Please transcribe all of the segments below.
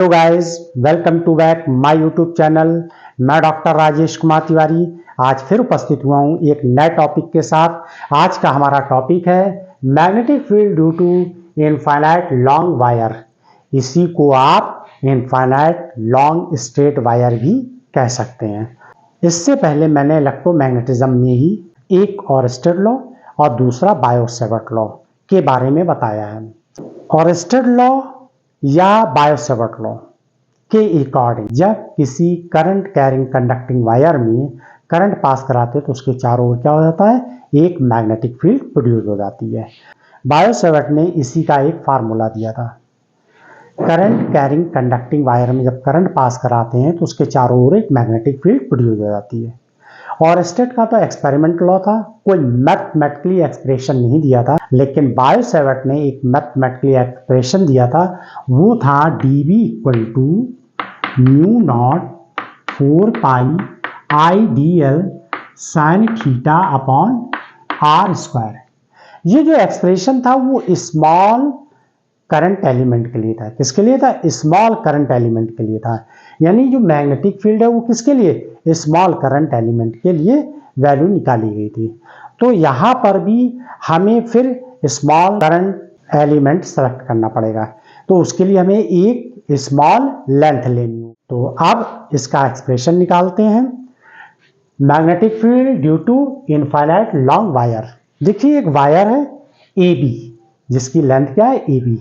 Hello guys, welcome to back my YouTube channel. मैं doctor Rajesh Kumar Tiwari आज फिर उपस्थित हुआ हूं एक नए टॉपिक के साथ। आज का हमारा टॉपिक है magnetic field due to infinite long wire. इसी को आप इनफाइनाइट लॉन्ग स्ट्रेट वायर भी कह सकते हैं। इससे पहले मैंने इलेक्ट्रोमैग्नेटिज्म में ही एक ऑरस्टेड लॉ और दूसरा बायो-सैवर्ट लॉ के बारे में बताया है। ऑरस्टेड लॉ या बायो-सैवर्ट लॉ के अकॉर्डिंग जब किसी करंट कैरिंग कंडक्टिंग वायर में करंट पास कराते हैं तो उसके चारों ओर क्या हो जाता है, एक मैग्नेटिक फील्ड प्रोड्यूस हो जाती है। बायो-सैवर्ट ने इसी का एक फार्मूला दिया था। करंट कैरिंग कंडक्टिंग वायर में जब करंट पास कराते हैं तो उसके चारों ओर एक मैग्नेटिक फील्ड प्रोड्यूस हो जाती है। ऑरस्टेड का तो एक्सपेरिमेंट लॉ था, कोई मैथमेटिकली एक्सप्रेशन नहीं दिया था, लेकिन बायो-सैवर्ट ने एक मैथमेटिकली एक्सप्रेशन दिया था। वो था dB equal to mu naught 4 pi IDL sine theta upon r square. ये जो एक्सप्रेशन था वो स्मॉल करंट एलिमेंट के लिए था। किसके लिए था? स्मॉल करंट एलिमेंट के लिए था। यानी जो मैग्नेटिक फील्ड है वो किसके लिए? स्मॉल करंट एलिमेंट के लिए वैल्यू निकाली गई थी। तो यहाँ पर भी हमें फिर स्मॉल करंट एलिमेंट सेलेक्ट करना पड़ेगा, तो उसके लिए हमें एक स्मॉल लेंथ लेनी हो। तो अब इसका एक्सप्रेशन निकालते हैं। Magnetic field due to infinite long wire. देखिए एक वायर है AB जिसकी लेंथ क्या है? AB।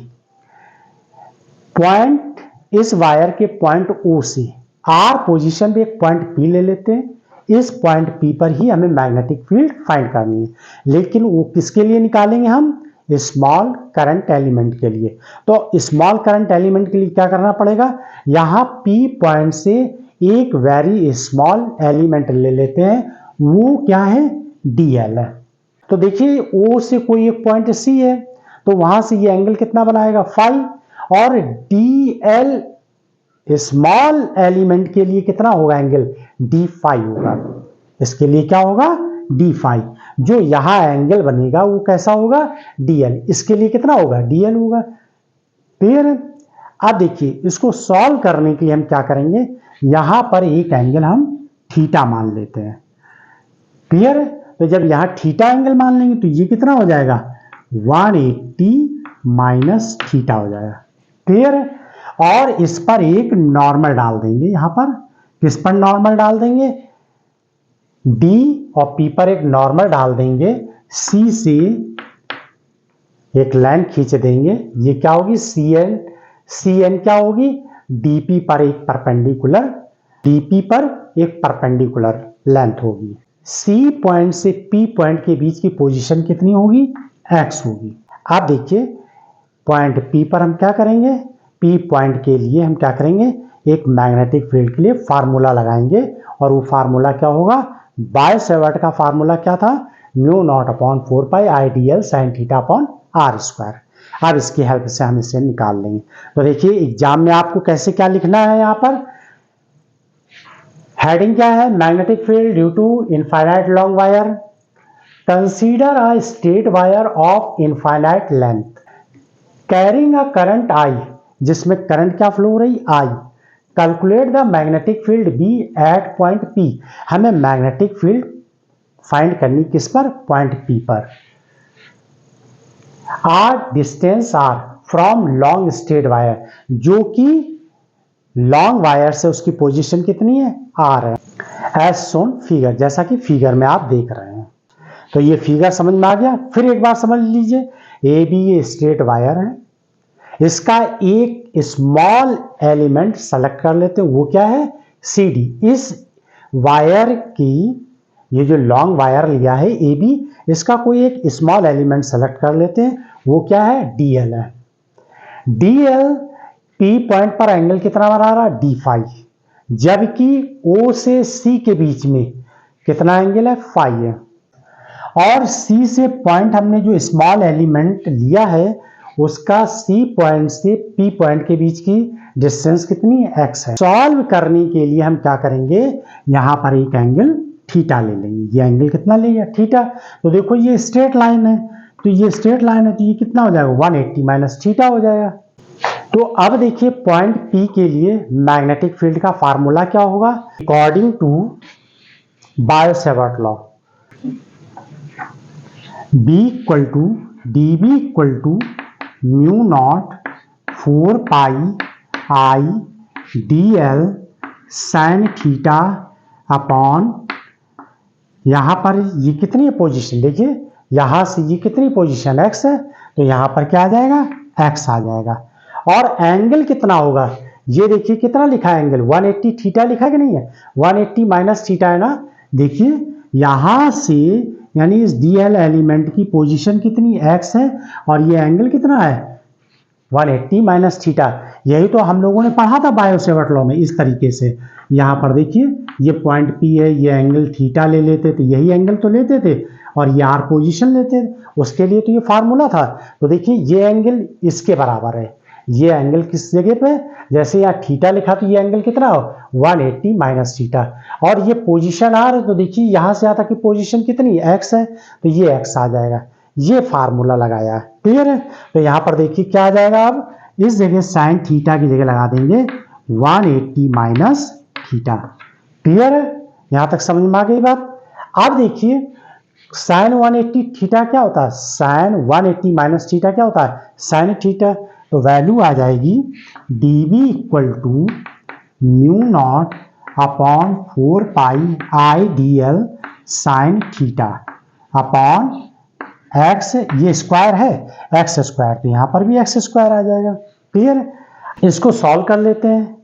पॉइंट इस वायर के पॉइंट O से R पोजीशन पे एक पॉइंट P ले लेते हैं। इस पॉइंट P पर ही हमें मैग्नेटिक फील्ड फाइंड करनी है, लेकिन वो किसके लिए निकालेंगे हम? स्मॉल करंट एलिमेंट के लिए। तो स्मॉल करंट एलिमेंट के लिए क्या करना पड़ेगा? यहाँ P पॉइंट से एक वेरी स्मॉल एलिमेंट ले लेते हैं, वो क्या है? DL है। तो देखिए O से कोई एक पॉइंट C है, तो वहां से ये एंगल कितना बनाएगा? फाई। और DL स्मॉल एलिमेंट के लिए कितना होगा एंगल? D फाई होगा। इसके लिए क्या होगा? D phi. जो यहां एंगल बनेगा वो कैसा होगा? DL। इसके लिए कितना होगा? DL होगा। क्लियर है? अब देखिए इसको सॉल्व करने के लिए हम क्या करेंगे, यहां पर एक एंगल हम थीटा मान लेते हैं। क्लियर है? तो जब यहां थीटा एंगल मान लेंगे तो ये कितना हो जाएगा? 180 माइनस थीटा हो जाएगा। क्लियर है? और इस पर एक नॉर्मल डाल देंगे। यहां पर किस पर नॉर्मल डाल देंगे? D और P पर एक नॉर्मल डाल देंगे। C से एक लाइन खींच देंगे। ये क्या होगी? CN क्या होगी? DP पर एक परपेंडिकुलर लेंथ होगी। C पॉइंट से P पॉइंट के बीच की पोजीशन कितनी होगी? X होगी। आप देखिए पॉइंट P पर हम क्या करेंगे? P पॉइंट के लिए हम क्या करेंगे? एक मैग्नेटिक फील्ड के लिए फार्मूला लगाएंगे, और वो फार्मूला क्या होगा? बायो-सैवर्ट का फार्मूला क्या था? Mu naught upon 4 pi IDL sine theta upon r square. अब इसकी हेल्प से हम इसे निकाल लेंगे। तो देखिए एग्जाम में आपको कैसे क्या लिखना है, यहाँ पर हेडिंग क्या है? Magnetic field due to infinite long wire. Consider a straight wire of infinite length carrying a current I, जिसमें करंट क्या फ्लो हो रही? I। Calculate the magnetic field B at point P। हमें मैग्नेटिक फील्ड फाइंड करनी किस पर? Point P पर। R distance R from long straight wire, जो कि लॉन्ग वायर से उसकी पोजीशन कितनी है? R है। एज सोन फिगर, जैसा कि फिगर में आप देख रहे हैं। तो ये फिगर समझ में आ गया? फिर एक बार समझ लीजिए। AB ये स्ट्रेट वायर है, इसका एक स्मॉल एलिमेंट सेलेक्ट कर लेते हैं, वो क्या है? CD। इस वायर की, ये जो लॉन्ग वायर लिया है AB, इसका कोई एक स्मॉल एलिमेंट सेलेक्ट कर लेते हैं, वो क्या है? DL है। DL P पॉइंट पर एंगल कितना बना रहा? D phi. जबकि O से C के बीच में कितना एंगल है? फाई है। और C से पॉइंट हमने जो स्मॉल एलिमेंट लिया है उसका C पॉइंट से P पॉइंट के बीच की डिस्टेंस कितनी है? X है। सॉल्व करने के लिए हम क्या करेंगे, यहां पर एक एंगल थीटा ले लेंगे। ये एंगल कितना लेंगे? थीटा। तो देखो ये स्ट्रेट लाइन है, तो ये स्ट्रेट लाइन है, तो ये कितना हो जाएगा? 180 माइनस थीटा हो जाएगा। तो अब देखिए पॉइंट P के लिए मैग्नेटिक फील्ड का फार्मूला क्या होगा? According to Biot Savart law, B equal to dB equal to mu naught 4 pi I dl sine theta upon, यहाँ पर ये कितनी पोजीशन, देखिए यहाँ से ये कितनी पोजीशन x है, तो यहाँ पर क्या आ जाएगा? x आ जाएगा। और एंगल कितना होगा? ये देखिए कितना लिखा है एंगल, 180 थीटा लिखा है कि नहीं है? 180 माइनस थीटा है ना। देखिए यहाँ से यानी इस dl एलिमेंट की पोजीशन कितनी x है और ये एंगल कितना है? 180 माइनस थीटा। यही तो हम लोगों ने पढ़ा था बायो-सेवर्ट लॉ में इस तरीके से। यहाँ पर देखिए ये पॉइंट P है, ये एंगल थीटा ले लेते थे, यही एंगल तो लेते थे, और ये r पोजीशन लेते थे, उसके लिए तो ये फार्मूला था। तो देखिए ये एंगल इसके बराबर है, ये एंगल किस जगह पे? जैसे यहाँ थीटा लिखा तो ये एंगल कितना हो? 180 माइनस थीटा। और ये पोजीशन r है, तो देखिए यहाँ से यहाँ तक की पोजीशन कितनी x है, तो ये x आ जाएगा। ये फार्मूला लगाया है, क्लियर है? तो यहाँ पर देखिए क्या आ जाएगा, अब इस जगह साइन थीटा की जगह लगा देंगे 180 माइनस थीटा। क्लियर है? यहाँ तक समझ में आ गई बात। अब देखिए साइन 180 थीटा क्या होता है? साइन 180 माइनस थीटा क्या होता है? Sine theta. तो वैल्यू आ जाएगी dB equal to mu naught upon 4 pi I dl sine theta upon x, ये स्क्वायर है x स्क्वायर, तो यहाँ पर भी x स्क्वायर आ जाएगा। क्लियर है? इसको सॉल्व कर लेते हैं।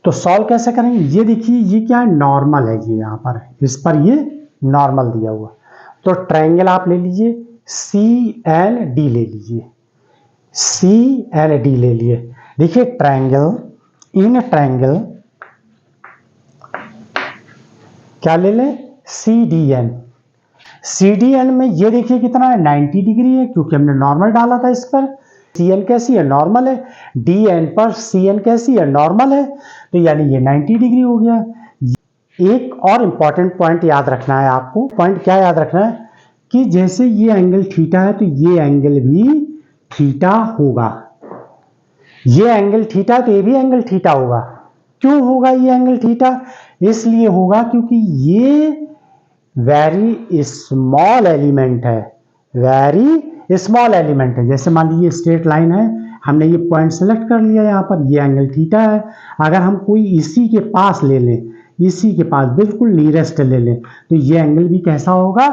तो सॉल्व कैसे करेंगे? ये देखिए ये क्या है? नॉर्मल है, ये यहाँ पर इस पर ये नॉर्मल दिया हुआ। तो ट्रायंगल आप ले लीजिए CND ले लीजिए, CND ले लिए। देखिए ट्रायंगल, इन ट्रायंगल क्या ले लें? CDN। CDN में ये देखिए कितना है? 90 डिग्री है, क्योंकि हमने नॉर्मल डाला था इस पर। CN कैसी है? नॉर्मल है। DN पर CN कैसी है? नॉर्मल है, तो यानी ये 90 डिग्री हो गया। एक और इंपॉर्टेंट पॉइंट याद रखना है आपको। पॉइंट क्या याद रखना है? कि जैसे ये एंगल थीटा है, तो ये एंगल भी थीटा होगा। ये एंगल थीटा, तो ये भी एंगल थीटा होगा। क्यों होगा ये एंगल थीटा? इसलिए होगा क्योंकि ये वेरी स्मॉल एलिमेंट है, वेरी स्मॉल एलिमेंट है। जैसे मान लीजिए स्ट्रेट लाइन है, हमने ये पॉइंट सेलेक्ट कर लिया, यहाँ पर ये एंगल थीटा है। अगर हम कोई इसी के पास ले लें, इसी के पास बिल्कुल नियरेस्ट ले लें, तो ये एंगल भी कैसा होगा?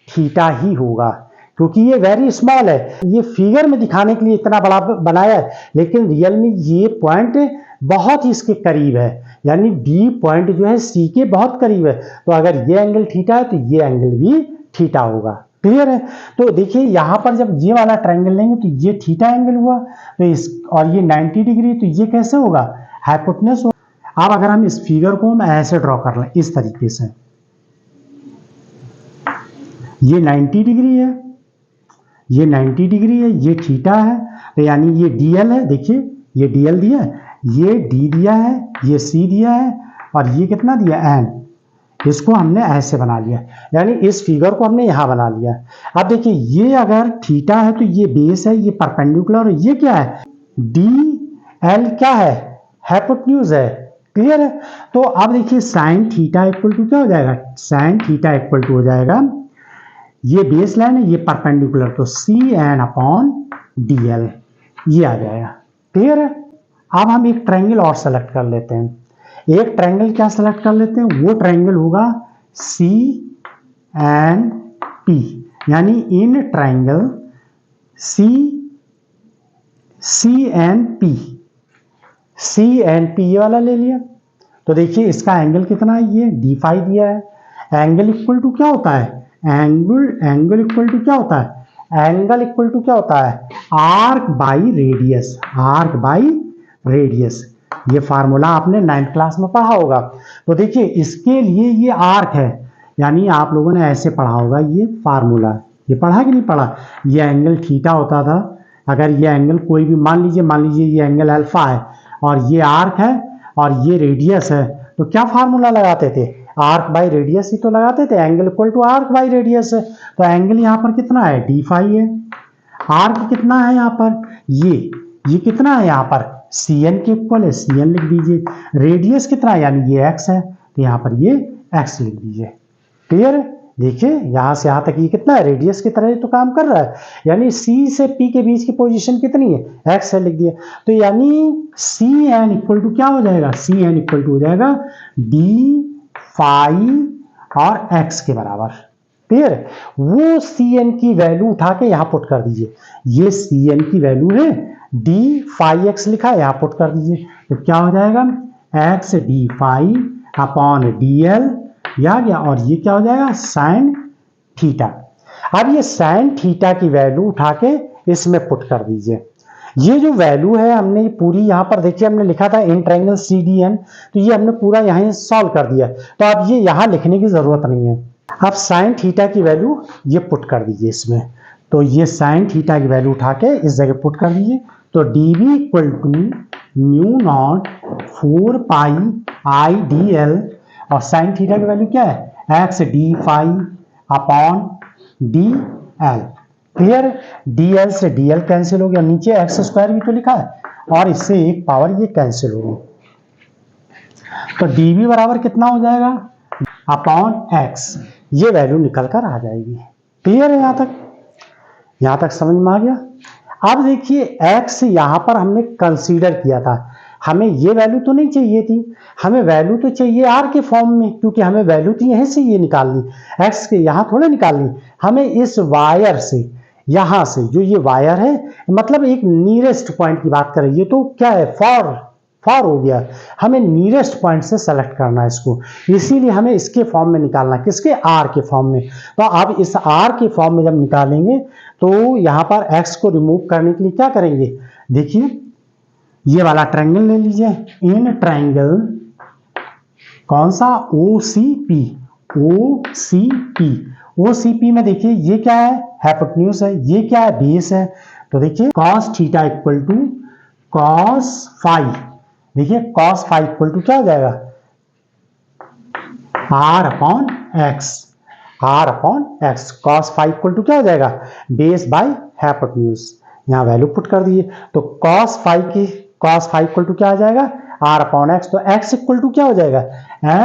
थीटा ही होगा, क्योंकि ये वेरी स्मॉल है। ये फिगर में दिखाने के लिए इतना बड़ा बनाया है, लेकिन रियल में ये पॉइंट बहुत ही इसके करीब है, यानी D पॉइंट जो है C के बहुत करीब है। तो अगर ये एंगल थीटा है, तो ये एंगल भी थीटा होगा। क्लियर है? तो देखिए यहाँ पर जब ये वाला ट्रायंगल लेंगे, तो ये थीटा एंगल हुआ, तो इस और ये 90 डिग्री, तो ये कैसे होगा? हाइपोटेन्यूस होगा। अब अगर हम इस फिगर को हम ऐसे ड्रॉ कर लें इस तरीके से, ये 90 डिग्री है, ये 90 डिग्री है, ये थीटा है, तो यानी ये DL है। देखिए ये DL दिया है, ये D दिया है, ये C दिया है, और ये कितना दिया? N। इसको हमने ऐसे बना लिया, यानी इस फिगर को हमने यहां बना लिया। अब देखिए ये अगर थीटा है, तो ये बेस है, ये परपेंडिकुलर, और ये क्या है? DL क्या है? हाइपोटेन्यूज है। क्लियर है? तो अब देखिए साइन थीटा इक्वल टू क्या हो जाएगा? साइन थीटा इक्वल टू हो जाएगा, ये बेस लाइन है, ये परपेंडिकुलर, तो CN अपॉन DL, ये आ जाएगा। क्लियर है? अब हम एक ट्रायंगल और सेलेक्ट कर लेते हैं। एक ट्रायंगल क्या सेलेक्ट कर लेते हैं? वो ट्रायंगल होगा CNP, यानी इन ट्रायंगल CNP ये वाला ले लिया। तो देखिए इसका एंगल कितना है? ये D5 दिया है। एंगल इक्वल टू क्या होता है? एंगल इक्वल टू क्या होता है? एंगल इक्वल टू क्या होता है? Arc by radius. Arc by radius, ये फार्मूला आपने 9th क्लास में पढ़ा होगा। तो देखिए इसके लिए ये आर्क है, यानी आप लोगों ने ऐसे पढ़ा होगा ये फार्मूला। ये पढ़ा कि नहीं पढ़ा? ये एंगल थीटा होता था। अगर ये एंगल कोई भी मान लीजिए ये एंगल अल्फा है, और ये आर्क है, और ये रेडियस है, तो क्या फार्मूला लगाते थे? आर्क बाई रेडियस ही तो लगाते थे। Angle equal to arc by radius है। तो एंगल यहाँ पर कितना है? D5 है। आर्क कितना है यहाँ पर? ये कितना है यहाँ पर Cn के इक्वल है, Cn लिख दीजिए। रेडियस कितना है यानी ये x है, तो यहाँ पर ये x लिख दीजिए। क्लियर है? देखिए यहाँ से यहाँ तक ये कितना है, रेडियस की तरह तो काम कर रहा है, यानी C से P के बीच की पोजीशन कितनी है, x है लिख दिया। तो यानी Cn इक्वल टू क्या हो जाएगा, Cn इक्वल टू हो जाएगा d फाई और x के बराबर। क्लियर है? वो Cn की वैल्यू उठा के यहाँ पुट कर दीजिए। ये Cn की वैल्यू है, d फाई x लिखा है, यहाँ पुट कर दीजिए। तो क्या हो जाएगा, x d phi upon dl या गया, और ये क्या हो जाएगा साइन थीटा। अब ये साइन थीटा की वैल्यू उठा के इसमें पुट कर दीजिए। ये जो वैल्यू है हमने पूरी यहाँ पर देखिए, हमने लिखा था इन ट्रायंगल CDN, तो ये हमने पूरा यहाँ सॉल्व कर दिया। तो अब ये यहाँ लिखने की जरूरत नहीं है। अब साइन थीटा की वैल्यू ये पुट कर दीजिए इसमें। तो ये साइन थीटा की वैल्यू उठा के इस जगह पुट कर दीजिए। तो dv equal to mu naught 4 pi i d l, और साइन थीटा की वैल्यू क्या है, x d phi upon d l. Clear? D l से डी एल कैंसिल हो गया, नीचे एक्स स्क्वायर भी तो लिखा है, और इससे एक पावर ये कैंसिल हो गई। तो dv बराबर कितना हो जाएगा, अपॉन x, ये वैल्यू निकल कर आ जाएगी। क्लियर है? यहाँ तक समझ में आ गया। अब देखिए x यहाँ पर हमने कंसीडर किया था, हमें ये वैल्यू तो नहीं चाहिए थी, हमें वैल्यू तो चाहिए r के फॉर्म में, क्योंकि हमें वैल्यू तो यहीं से ये निकालनी, x के यहाँ थोड़े निकालनी, हमें इस वायर से, यहाँ से जो ये वायर है, मतलब एक नियरेस्ट पॉइंट की बात करें, ये तो क्या है फॉर हो गया, हमें नियरेस्ट पॉइंट से सेलेक्ट करना है इसको, इसीलिए हमें इसके फॉर्म में निकालना, किसके, r के फॉर्म में। तो अब इस r के फॉर्म में जब निकालेंगे तो यहाँ पर x को रिमूव करने के लिए क्या करेंगे, देखिए ये वाला ट्रायंगल ले लीजिए, इन ट्रायंगल कौन सा, OCP में देखिए ये क्या है, हाइपोटेन्यूज है, ये क्या है, बेस है। तो देखिए cos theta equal to cos phi, देखिए cos फाई इक्वल टू क्या हो जाएगा, r upon x, cos phi equal to क्या हो जाएगा, बेस बाय हाइपोटेन्यूज। यहाँ वैल्यू पुट कर दिए, तो cos फाई इक्वल टू क्या आ जाएगा, r अपॉन x। तो x इक्वल टू क्या हो जाएगा,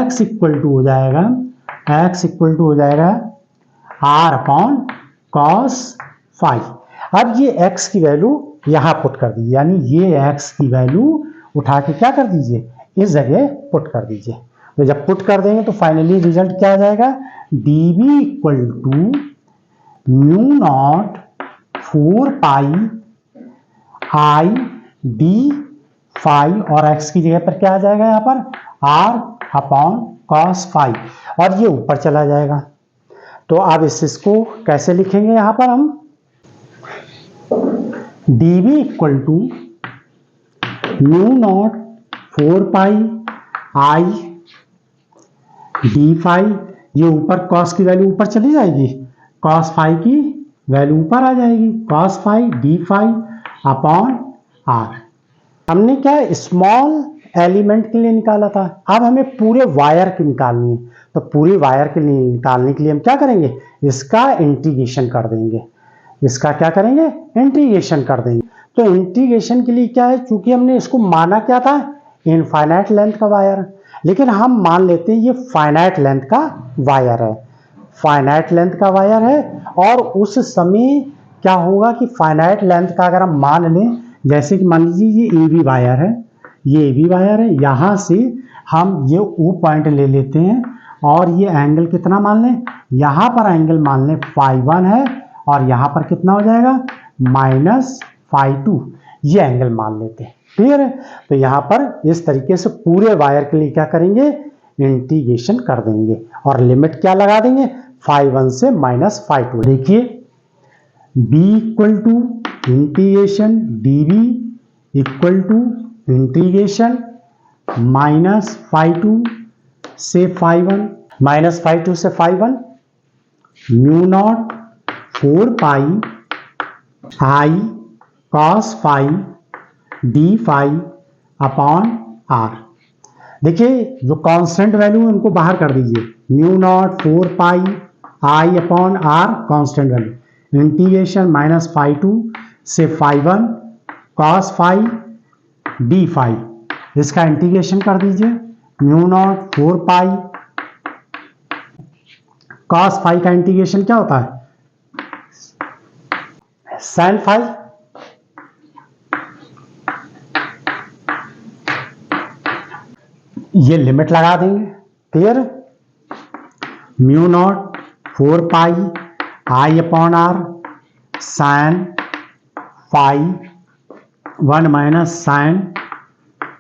x इक्वल टू हो जाएगा r अपॉन cos फाई। अब ये x की वैल्यू यहाँ पुट कर दीजिए, यानी ये x की वैल्यू उठा के क्या कर दीजिए, इस जगह पुट कर दीजिए। तो जब पुट कर देंगे तो फाइनली रिजल्ट क्या आ जाएगा, dv equal to mu naught 4 pi i d phi, और x की जगह पर क्या आ जाएगा, यहाँ पर r अपॉन cos फाई, और ये ऊपर चला जाएगा। तो अब इसको कैसे लिखेंगे, यहाँ पर हम dv equal to mu naught 4 pi i d phi, ये ऊपर cos की वैल्यू ऊपर चली जाएगी, cos फाई की वैल्यू ऊपर आ जाएगी, cos phi d phi upon r। हमने क्या स्मॉल एलिमेंट के लिए निकाला था, अब हमें पूरे वायर की निकालनी है। तो पूरे वायर के लिए निकालने के लिए हम क्या करेंगे, इसका इंटीग्रेशन कर देंगे, इसका क्या करेंगे, इंटीग्रेशन कर देंगे। तो इंटीग्रेशन के लिए क्या है, चूंकि हमने इसको माना क्या था, इनफाइनाइट लेंथ का वायर, लेकिन हम मान लेते हैं ये फाइनाइट लेंथ का वायर है, फाइनाइट लेंथ का वायर है। और उस समय क्या होगा कि फाइनाइट लेंथ का अगर हम मान लें, जैसे कि मान लीजिए ये ए बी वायर है, ये ए बी वायर है, यहाँ से हम ये ओ पॉइंट ले लेते हैं, और ये एंगल कितना मान लें, यहाँ पर एंगल मान लें φ1 है, और यहाँ पर कितना हो जाएगा -φ2, ये एंगल मान लेते हैं। क्लियर है? तो यहाँ पर इस तरीके से पूरे वायर के लिए क्या करेंगे, इंटीग्रेशन कर देंगे, और लिमिट क्या लगा देंगे, φ1 से -φ2। देखिए b equal to integration dv equal to integration -φ2 से φ1, -φ2 से φ1 mu naught 4 pi I cos phi d phi upon r। देखिए जो कांस्टेंट वैल्यू है उनको बाहर कर दीजिए, म्यू नॉट 4 पाई आई upon r constant value, integration -φ2 से φ1 cos फाई डी फाई, इसका इंटीग्रेशन कर दीजिए, mu naught 4 pi cos phi का इंटीग्रेशन क्या होता है, sin फाई, ये लिमिट लगा देंगे, clear, mu naught 4 pi I upon are sine phi 1 minus sine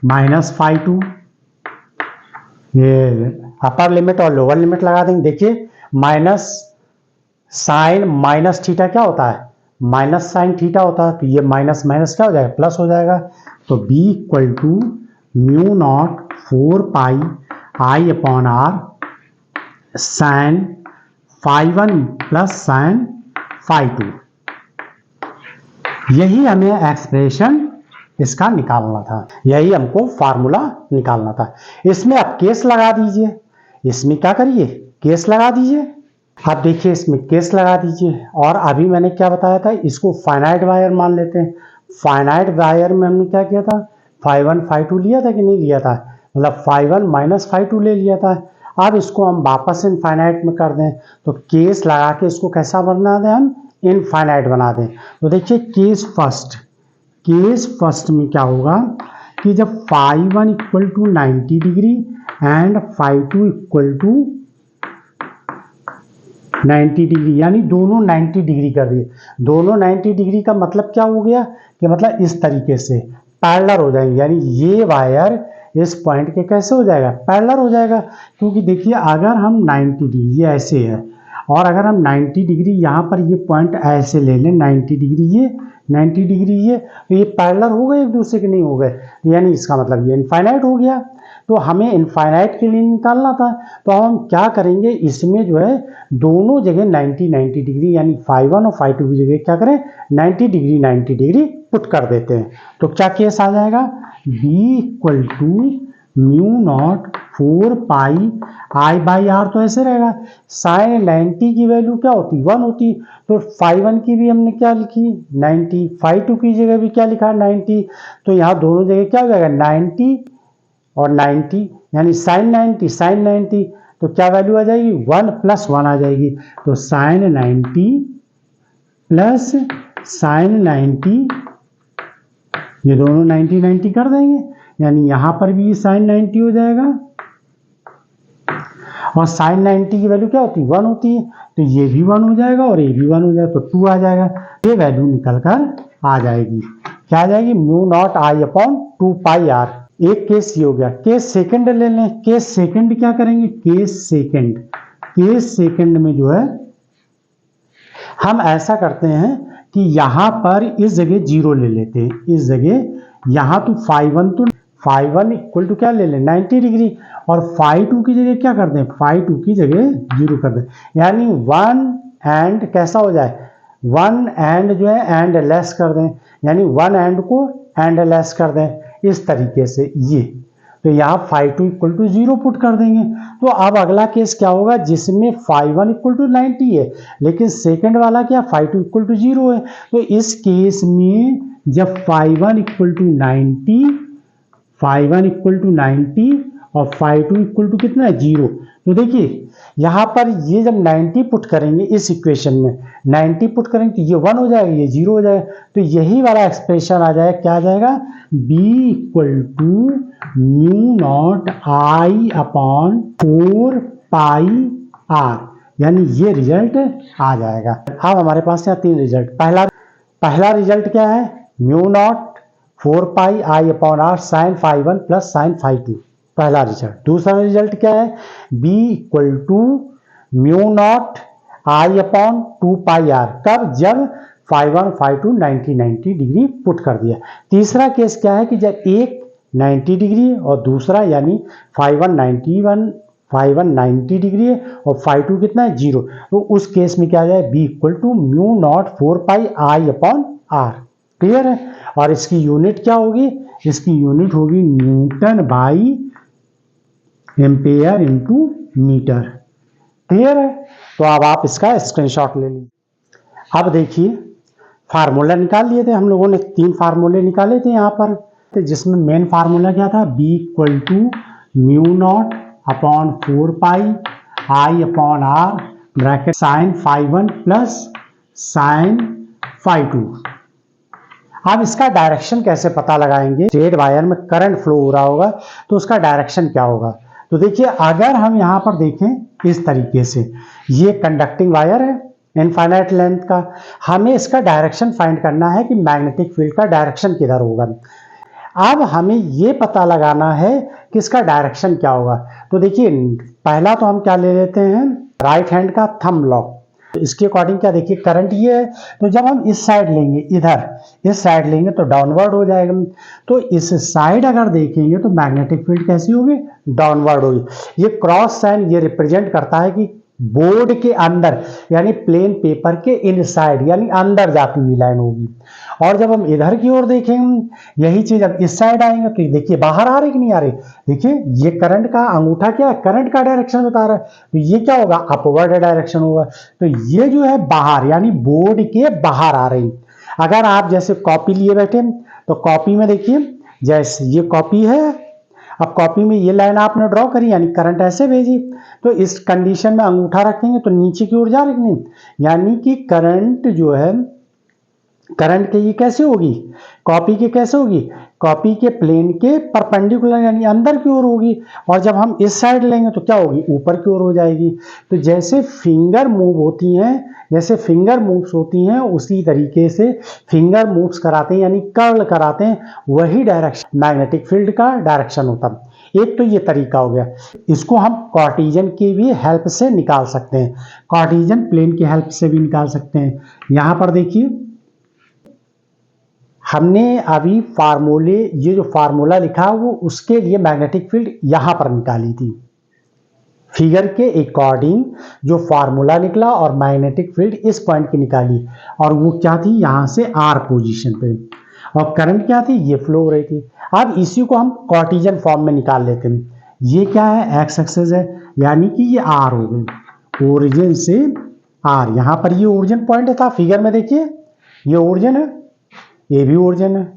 minus phi 2, ये अपर लिमिट और लोअर लिमिट लगा देंगे। देखिए माइनस साइन माइनस थीटा क्या होता है, माइनस साइन थीटा होता है, तो ये माइनस माइनस क्या हो जाएगा, प्लस हो जाएगा। तो b equal to mu naught 4 pi I upon are sine phi 1 plus sine phi 2, यही हमें एक्सप्रेशन इसका निकालना था, यही हमको फार्मूला निकालना था। इसमें आप केस लगा दीजिए, इसमें क्या करिए, केस लगा दीजिए। आप देखिए इसमें केस लगा दीजिए, और अभी मैंने क्या बताया था, इसको फाइनाइट वायर मान लेते हैं। फाइनाइट वायर में हमने क्या किया था, फाई 1 फाई 2 लिया था कि नहीं लिया था, मतलब फाई 1 माइनस फाई 2 ले लिया था। अब इसको हम वापस इनफाइनाइट में कर दें, तो केस लगा के इसको कैसा बना दें, हम इनफाइनाइट बना दें। तो देखिए केस फर्स्ट में क्या होगा कि जब phi 1 equal to 90 degree and phi 2 equal to 90 degree, यानी दोनों 90 डिग्री कर दिए। दोनों 90 डिग्री का मतलब क्या हो गया कि मतलब इस तरीके से पैरेलल हो जाएंगे, यानी ये वायर इस पॉइंट के कैसे हो जाएगा, पैरेलल हो जाएगा। क्योंकि देखिए अगर हम 90 डिग्री, ये ऐसे है, और अगर हम 90 डिग्री यहाँ पर ये पॉइंट ऐसे ले लें, 90 डिग्री ये 90 डिग्री ये, तो ये पैरेलल हो गए एक दूसरे के, नहीं हो गए, यानी इसका मतलब ये इनफाइनाइट हो गया। तो हमें इनफाइनाइट के लिए निकालना था, तो हम क्या करेंगे, इसमें जो है दोनों जगह 90 डिग्री, यानी फाई 1 और फाई 2 की जगह क्या करें, 90 डिग्री पुट कर देते हैं। तो क्या केस आ जाएगा, b equal to mu naught 4 pi i by r, तो ऐसे रहेगा। साइन 90 की वैल्यू क्या होती, 1 होती, तो फाई 1 की भी हमने क्या लिखी 90, फाई 2 की जगह भी क्या लिखा 90, तो यहाँ दोनों जगह क्या हो जाएगा 90 और 90, यानी साइन 90, तो क्या वैल्यू आ जाएगी 1 प्लस 1 आ जाएगी। तो साइन 90 प्लस साइन 90, ये दोनों 90 कर देंगे, यानी यहां पर भी साइन 90 हो जाएगा, और साइन 90 की वैल्यू क्या होती है 1 होती है, तो ये भी 1 हो जाएगा और ये भी 1 हो जाएगा, तो 2 आ जाएगा। ये वैल्यू निकल कर आ जाएगी, क्या आ जाएगी, म्यू नॉट आई अपॉन 2 पाई आर। एक केस ये हो गया। केस सेकंड ले लें। केस सेकंड क्या करेंगे, केस सेकंड में जो है हम ऐसा करते हैं कि यहां पर इस जगह 0 ले लेते हैं, इस जगह यहां तो फाई 1 इक्वल टू क्या ले लें 90 डिग्री, और फाई 2 की जगह क्या कर दें, फाई 2 की जगह 0 कर दें, यानी 1 एंड कैसा हो जाए, 1 एंड जो है एंड लेस कर दें, यानी 1 एंड को एंड लेस कर दें, इस तरीके से ये। तो यहाँ फाई 2 इक्वल टू 0 पुट कर देंगे। तो अब अगला केस क्या होगा, जिसमें फाई 1 इक्वल टू 90 है, लेकिन सेकंड वाला क्या फाई 2 इक्वल टू 0 है। तो इस केस में जब फाई 1 इक्वल टू 90 और फाई 2 इक्वल टू कितना है 0, तो देखिए यहाँ पर ये जब 90 पुट करेंगे, इस इक्वेशन में 90 पुट करेंगे तो ये 1 हो जाएगा, ये 0 हो जाएगा, तो यही वाला एक्सप्रेशन आ जाएगा, क्या आ जाएगा, b equal to mu naught I upon 4 pi R, यानी ये रिजल्ट आ जाएगा। अब हमारे पास यहाँ 3 रिजल्ट। पहला रिजल्ट क्या है, mu naught 4 pi I upon are sine phi 1 plus sine phi 2, पहला रिजल्ट। दूसरा रिजल्ट क्या है, b equal to mu naught I upon 2 pi R, कब, जब फाई 1 फाई 2 90 डिग्री पुट कर दिया। तीसरा केस क्या है कि जब एक 90 डिग्री और दूसरा यानी फाई 1 90 डिग्री है और फाई 2 कितना है 0, तो उस केस में क्या आ जाए, b equal to mu naught 4 pi I upon R. Clear है। और इसकी यूनिट क्या होगी, इसकी यूनिट होगी newton by ampere into metre. Clear है। तो अब आप इसका स्क्रीनशॉट ले लीजिए। अब देखिए फार्मूला निकाल लिए थे हम लोगों ने, 3 फार्मूले निकाले थे यहाँ पर, तो जिसमें मेन फार्मूला क्या था, B equal to mu naught upon 4 pi I upon R bracket sine phi 1 plus sine phi 2। अब इसका डायरेक्शन कैसे पता लगाएंगे, स्ट्रेट वायर में करंट फ्लो हो रहा होगा तो उसका डायरेक्शन क्या होगा। तो देखिए अगर हम यहाँ पर देखें इस तरीके से, ये कंडक्टिंग वायर है इनफाइनाइट लेंथ का, हमें इसका डायरेक्शन फाइंड करना है कि मैग्नेटिक फील्ड का डायरेक्शन किधर होगा। अब हमें ये पता लगाना है कि इसका डायरेक्शन क्या होगा। तो देखिए पहला तो हम क्या ले लेते हैं, राइट हैंड का थंब लॉ। तो इसके अकॉर्डिंग क्या, देखिए करंट ये है, तो जब हम इस साइड लेंगे, इधर इस साइड लेंगे तो डाउनवर्ड हो जाएगा। तो इस साइड अगर देखेंगे तो मैग्नेटिक फील्ड कैसी होगी, डाउनवर्ड होगी। ये क्रॉस साइन ये रिप्रेजेंट करता है कि बोर्ड के अंदर यानी प्लेन पेपर के इनसाइड यानी अंदर जाती हुई लाइन होगी। और जब हम इधर की ओर देखेंगे, यही चीज अब इस साइड आएंगे तो देखिए बाहर आ रही कि नहीं आ रही, देखिए ये करंट का अंगूठा क्या है, करंट का डायरेक्शन बता रहा है, तो ये क्या होगा, अपवर्ड डायरेक्शन होगा। तो ये जो है बाहर यानी बोर्ड के बाहर आ रही। अगर आप जैसे कॉपी लिए बैठे तो कॉपी में देखिए, जैसे ये कॉपी है, अब कॉपी में ये लाइन आपने ड्रॉ करी यानी करंट ऐसे भेजी, तो इस कंडीशन में अंगूठा रखेंगे तो नीचे की ओर जा रही नहीं, यानी कि करंट जो है, करंट के ये कैसे होगी, कॉपी के कैसे होगी, कॉपी के प्लेन के परपेंडिकुलर यानी अंदर की ओर होगी। और जब हम इस साइड लेंगे तो क्या होगी, ऊपर की ओर हो जाएगी। तो जैसे फिंगर मूव होती हैं, जैसे फिंगर मूव्स होती हैं उसी तरीके से फिंगर मूव्स कराते हैं यानी कर्ल कराते हैं, वही डायरेक्शन मैग्नेटिक फील्ड का डायरेक्शन होता है। एक तो ये तरीका हो गया, इसको हम कार्टेशियन की भी हेल्प से निकाल सकते हैं, कार्टेशियन प्लेन की हेल्प से भी निकाल सकते हैं। यहां पर देखिए हमने अभी फार्मूले, ये जो फार्मूला लिखा वो उसके लिए मैग्नेटिक फील्ड यहां पर निकाली थी, फिगर के अकॉर्डिंग जो फार्मूला निकला और मैग्नेटिक फील्ड इस पॉइंट की निकाली, और वो क्या थी, यहां से आर पोजीशन पे, और करंट क्या थी, ये फ्लो हो रही थी। अब इसी को हम कार्टेशियन फॉर्म में निकाल लेते हैं। ये क्या है, एक्स एक्सिस है, यानी कि ये आर हो गए, ओरिजिन से आर, यहां पर ये ओरिजिन पॉइंट था, फिगर में देखिए ये ओरिजिन है, ये भी ओरिजिन है।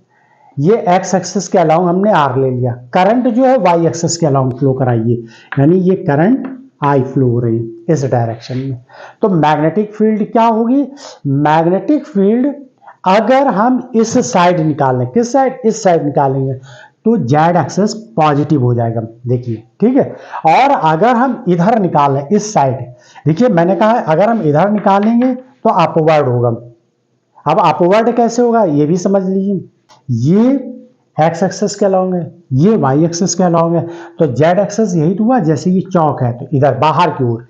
ये एक्स एक्सिस के अलाउंग हमने आर ले लिया, करंट जो है वाई एक्सिस के अलाउंग फ्लो कराइए, यानी ये करंट आई फ्लो हो रही है इस डायरेक्शन में। तो मैग्नेटिक फील्ड क्या होगी, मैग्नेटिक फील्ड अगर हम इस साइड निकालें, किस साइड, इस साइड निकालेंगे तो जेड एक्सिस पॉजिटिव हो जाएगा, देखिए ठीक है। और अगर हम इधर निकालें इस साइड, देखिए मैंने कहा अगर हम इधर निकालेंगे तो अपवर्ड होगा। अब अपवर्ड कैसे होगा ये भी समझ लीजिए, ये एक्स एक्सिस के अलाउंग है, ये वाई एक्सिस के अलाउंग है, तो जेड एक्सिस यही तो हुआ, जैसे ये चौक है तो इधर बाहर की ओर,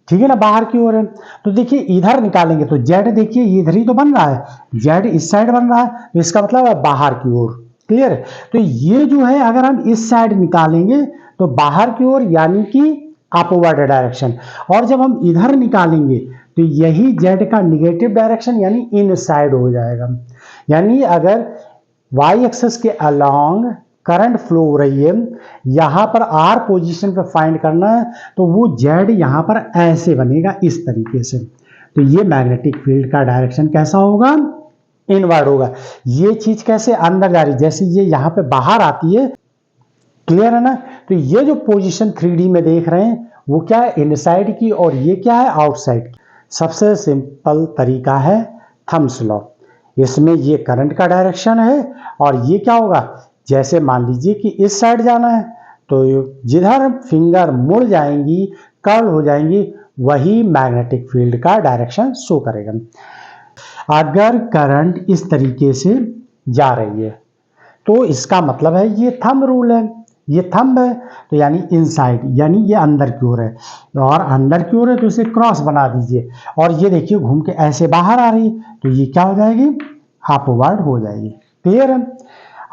ठीक है ना, बाहर की ओर है। तो देखिए इधर निकालेंगे तो जेड, देखिए इधर ही तो बन रहा है, जेड इस साइड बन रहा है, तो इसका मतलब है बाहर की ओर, क्लियर। तो ये जो है अगर हम इस साइड निकालेंगे तो बाहर की ओर यानी कि अपवर्ड डायरेक्शन, और जब हम इधर निकालेंगे तो यही जेड का निगेटिव डायरेक्शन यानी इन साइड हो जाएगा। यानी अगर वाई एक्सिस के अलोंग करंट फ्लो हो रही है, यहां पर आर पोजीशन पे फाइंड करना है, तो वो जेड यहां पर ऐसे बनेगा इस तरीके से। तो ये मैग्नेटिक फील्ड का डायरेक्शन कैसा होगा, इनवर्ड होगा। ये चीज कैसे अंदर जा रही, जैसे ये यहां पे बाहर आती है, क्लियर है ना। तो ये जो पोजीशन 3D में देख रहे हैं वो क्या है, इनसाइड की, और ये क्या है, आउटसाइड की। सबसे सिंपल तरीका है थम्स लॉ, इसमें ये करंट का डायरेक्शन है, और ये क्या होगा, जैसे मान लीजिए कि इस साइड जाना है तो जिधर फिंगर मुड़ जाएंगी, कर्ल हो जाएंगी, वही मैग्नेटिक फील्ड का डायरेक्शन शो करेगा। अगर करंट इस तरीके से जा रही है तो इसका मतलब है ये थंब रूल है, ये थंब है, तो यानी इनसाइड यानी ये अंदर की ओर है, और अंदर की ओर है तो इसे क्रॉस बना दीजिए, और ये देखिए घूम के ऐसे बाहर आ रही है तो ये क्या हो जाएगी, अपवर्ड हो जाएगी, क्लियर है।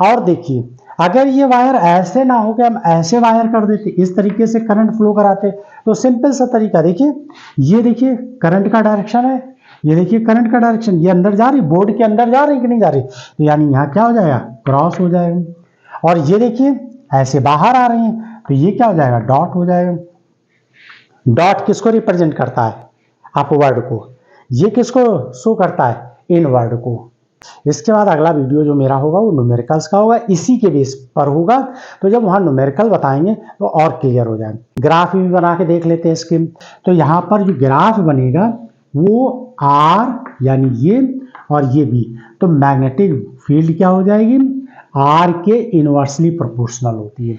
और देखिए अगर ये वायर ऐसे ना हो के हम ऐसे वायर कर देते, इस तरीके से करंट फ्लो कराते, तो सिंपल सा तरीका देखिए, ये देखिए करंट का डायरेक्शन है, ये देखिए करंट का डायरेक्शन, ये अंदर जा रही, बोर्ड के अंदर जा रही कि नहीं जा रही, तो यानी यहाँ क्या हो जाएगा, क्रॉस हो जाएगा। और ये देखिए ऐसे बाहर आ रही हैं तो ये क्या हो जाएगा, डॉट हो जाएगा। डॉट किसको रिप्रेजेंट करता है, अपवर्ड को। ये किसको शो करता है, इनवर्ड को। इसके बाद अगला वीडियो जो मेरा होगा वो न्यूमेरिकल्स का होगा, इसी के बेस पर होगा। तो जब वहाँ न्यूमेरिकल बताएंगे तो और क्लियर हो जाएगा। ग्राफ भी बना के देख लेते हैं इसके। तो यहाँ पर जो ग्राफ बनेगा वो आर यानी ये और ये बी, तो मैग्नेटिक फील्ड क्या हो जाएगी, आर के इनवर्सली प्रोपोर्शनल होती है।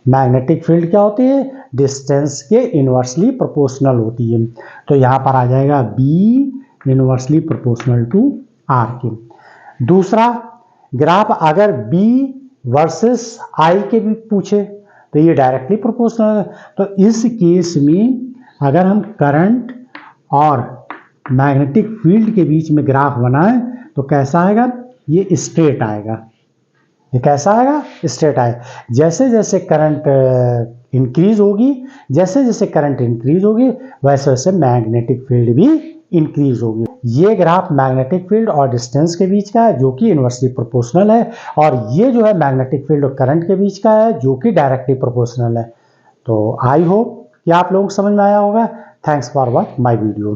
मैग्नेटिक फील्ड क्या होती है, डिस्टेंस के इनवर्सली प्रोपोर्शनल होती है। तो यहाँ पर आ जाएगा B inversely proportional to R के। दूसरा ग्राफ अगर B वर्सेस I के भी पूछे तो ये डायरेक्टली प्रोपोर्शनल है। तो इस केस में अगर हम करंट और मैग्नेटिक फील्ड के बीच में ग्राफ बनाएं तो कैसा आएगा, ये स्ट्रेट आएगा। ये कैसा आएगा, स्ट्रेट आएगा। जैसे जैसे करंट इंक्रीज होगी, जैसे जैसे करंट इंक्रीज होगी वैसे वैसे मैग्नेटिक फील्ड भी इंक्रीज होगी। ये ग्राफ मैग्नेटिक फील्ड और डिस्टेंस के बीच का है जो कि इनवर्सली प्रोपोर्शनल है, और ये जो है मैग्नेटिक फील्ड और करंट के बीच का है जो कि डायरेक्टली प्रोपोर्शनल है। तो आई होप कि आप लोगों को समझ में आया होगा। Thanks for watch my video.